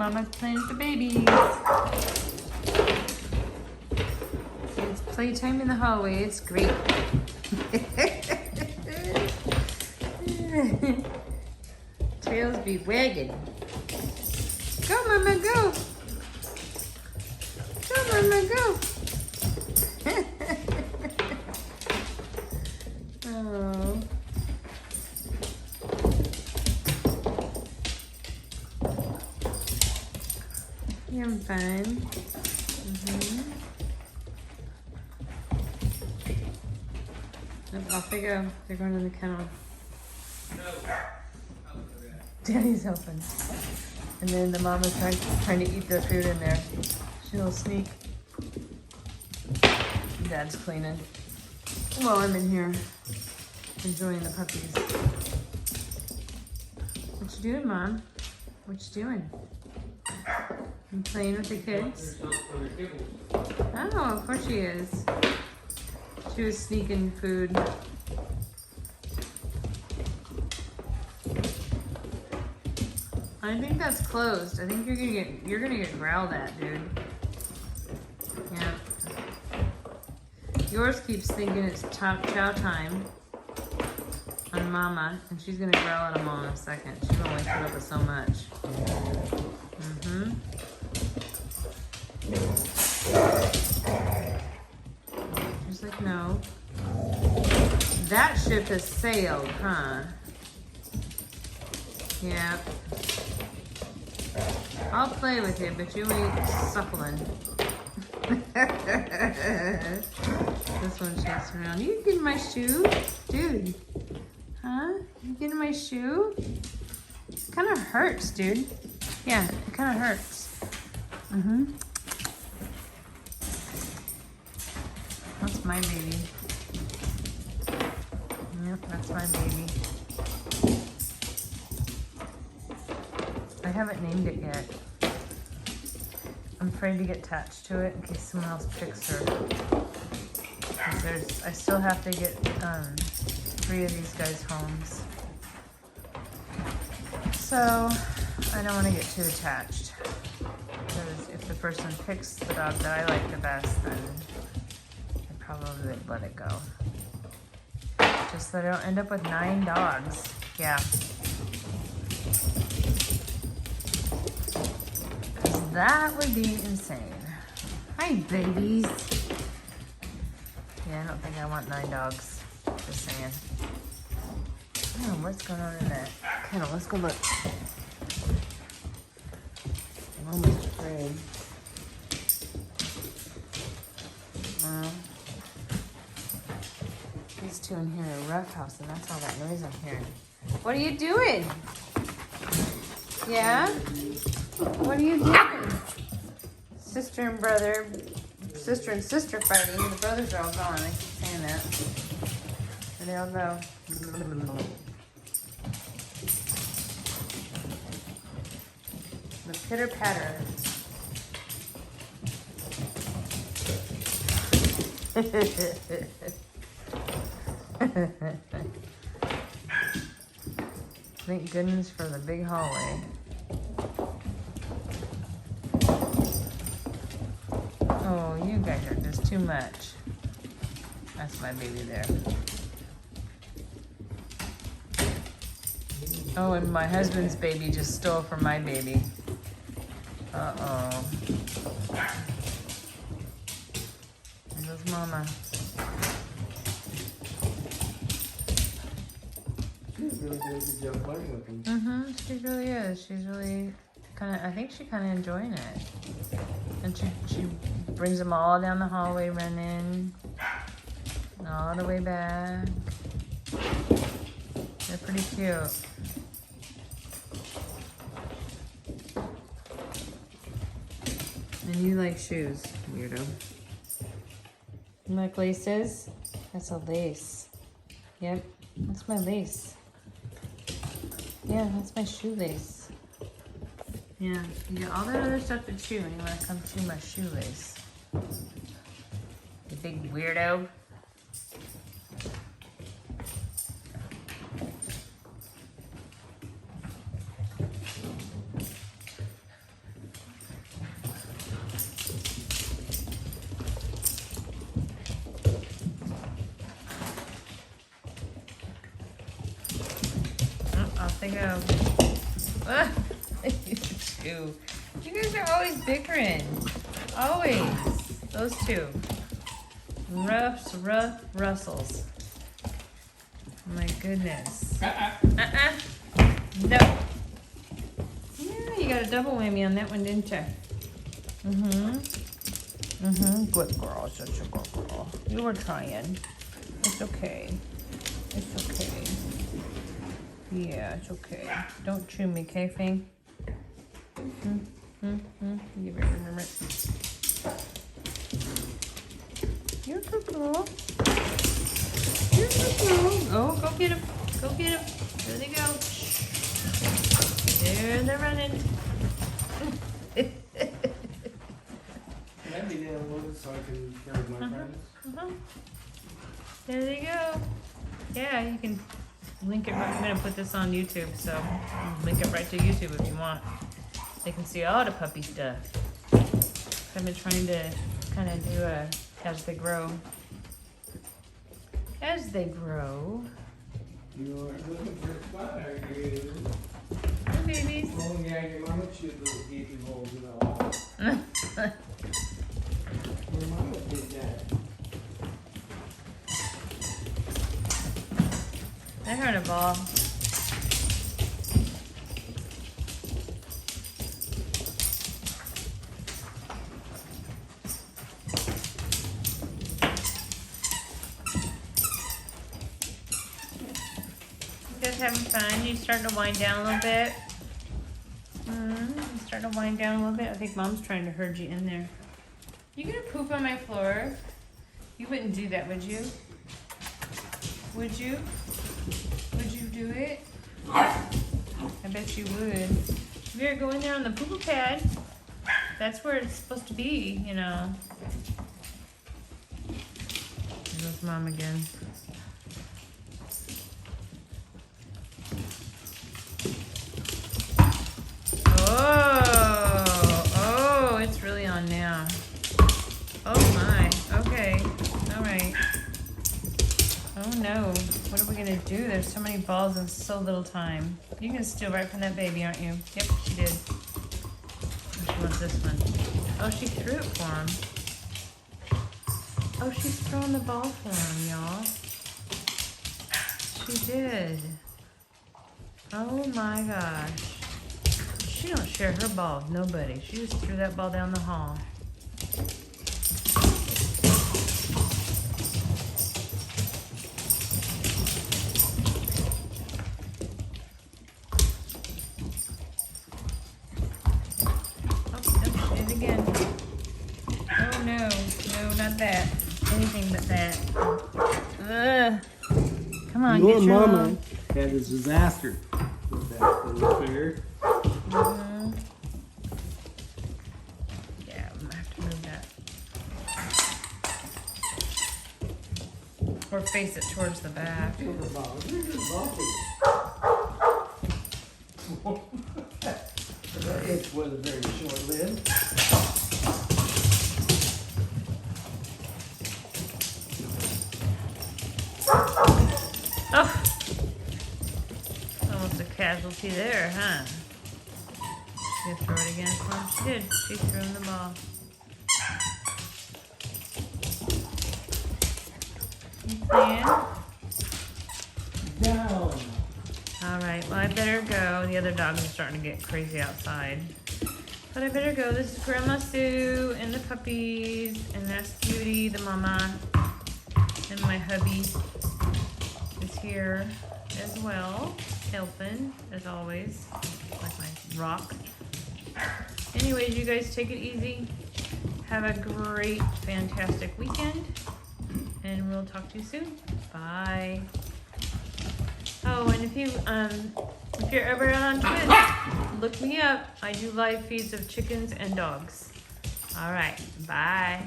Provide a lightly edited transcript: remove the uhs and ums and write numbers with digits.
Mama's playing with the babies. It's playtime in the hallway. It's great. Tails be wagging. Go, Mama, go. Go, Mama, go. Oh. You having fun? Off they go. They're going in the kennel. Daddy's helping. And then the mama's trying to eat the food in there. She'll sneak. Dad's cleaning. While I'm in here enjoying the puppies. What you doing, Mom? What you doing? You playing with the kids? Oh, of course she is. She was sneaking food. I think that's closed. I think you're gonna get growled at, dude. Yeah. Yours keeps thinking it's chow time on Mama, and she's gonna growl at them all in a second. She can only put up with so much. She's like, no. That ship has sailed, huh? Yeah. I'll play with you, but you ain't suckling. This one shakes around. You getting my shoe? Dude. Huh? You getting my shoe? It kind of hurts, dude. Yeah, it kind of hurts. That's my baby. Yep, that's my baby. I haven't named it yet. I'm afraid to get attached to it in case someone else picks her. I still have to get 3 of these guys' homes. So I don't want to get too attached. Because if the person picks the dog that I like the best, then I probably would let it go. Just so I don't end up with 9 dogs. Yeah. That would be insane. Hi, babies. Yeah, I don't think I want 9 dogs. Just saying. Oh, what's going on in that kennel? Let's go look. I'm almost afraid. These two in here are roughhouse, and that's all that noise I'm hearing. What are you doing? Yeah? What are you doing? Sister and brother, sister and sister fighting. The brothers are all gone. I keep saying that. And they all go. The pitter patter. Thank goodness for the big hallway. Oh, you guys are just too much. That's my baby there. Oh, and my husband's baby just stole from my baby. Uh-oh. There goes Mama. She's really doing a good job playing with them. She really is. She's really I think she's kind of enjoying it. And she brings them all down the hallway running. And all the way back. They're pretty cute. And you like shoes, weirdo. You like laces? That's a lace. Yep, that's my lace. Yeah, that's my shoelace. Yeah, you get all that other stuff to chew and you want to come chew my shoelace. You big weirdo. they go. Ah, you two. You guys are always bickering. Always. Those two. Rough Russells. My goodness. No. Yeah, you got a double whammy on that one, didn't you? Good girl, such a good girl. You were trying. It's okay. It's okay. Yeah, it's okay. Don't chew me, okay, Fang? You better remember it. You're a good girl. You're a good girl. Oh, go get him. Go get him. There they go. There they're running. Can I be downloaded so I can share with my friends? There they go. Yeah, you can link it right. I'm gonna put this on YouTube, so link it right to YouTube if you want. They can see all the puppy stuff. I've been trying to kind of do a as they grow. As they grow. You're looking for a spot, are you? Hi, babies. Oh yeah, your mama chewed those gaping holes in the wall. Your mama did that. I heard a ball. You guys having fun? You starting to wind down a little bit? You starting to wind down a little bit? I think Mom's trying to herd you in there. You gonna poop on my floor? You wouldn't do that, would you? Would you? Would you do it? I bet you would. If you're going there on the poo-poo pad, that's where it's supposed to be, you know. There goes Mom again. Oh, it's really on now. Oh my, okay, all right. Oh no, what are we gonna do? There's so many balls in so little time. You can steal right from that baby, aren't you? Yep, she did. Oh, she wants this one. Oh, she threw it for him. Oh, she's throwing the ball for him, y'all. She did. Oh my gosh. She don't share her ball with nobody. She just threw that ball down the hall. Not that. Anything but that. Ugh. Come on, Your get your mama own. had a disaster with that little finger. Yeah, I'm gonna have to move that. Or face it towards the back. It was very short-lived. Oh, almost a casualty there, huh? You gonna throw it again? Well, she did. She threw in the ball. You playing? Down. All right. Well, I better go. The other dogs are starting to get crazy outside. But I better go. This is Grandma Sue and the puppies, and that's Cutie, the mama, and my hubby is here as well, helping as always, like my rock. Anyways, you guys take it easy. Have a great, fantastic weekend, and we'll talk to you soon. Bye. Oh, and if you're ever on Twitch, look me up. I do live feeds of chickens and dogs. All right, bye.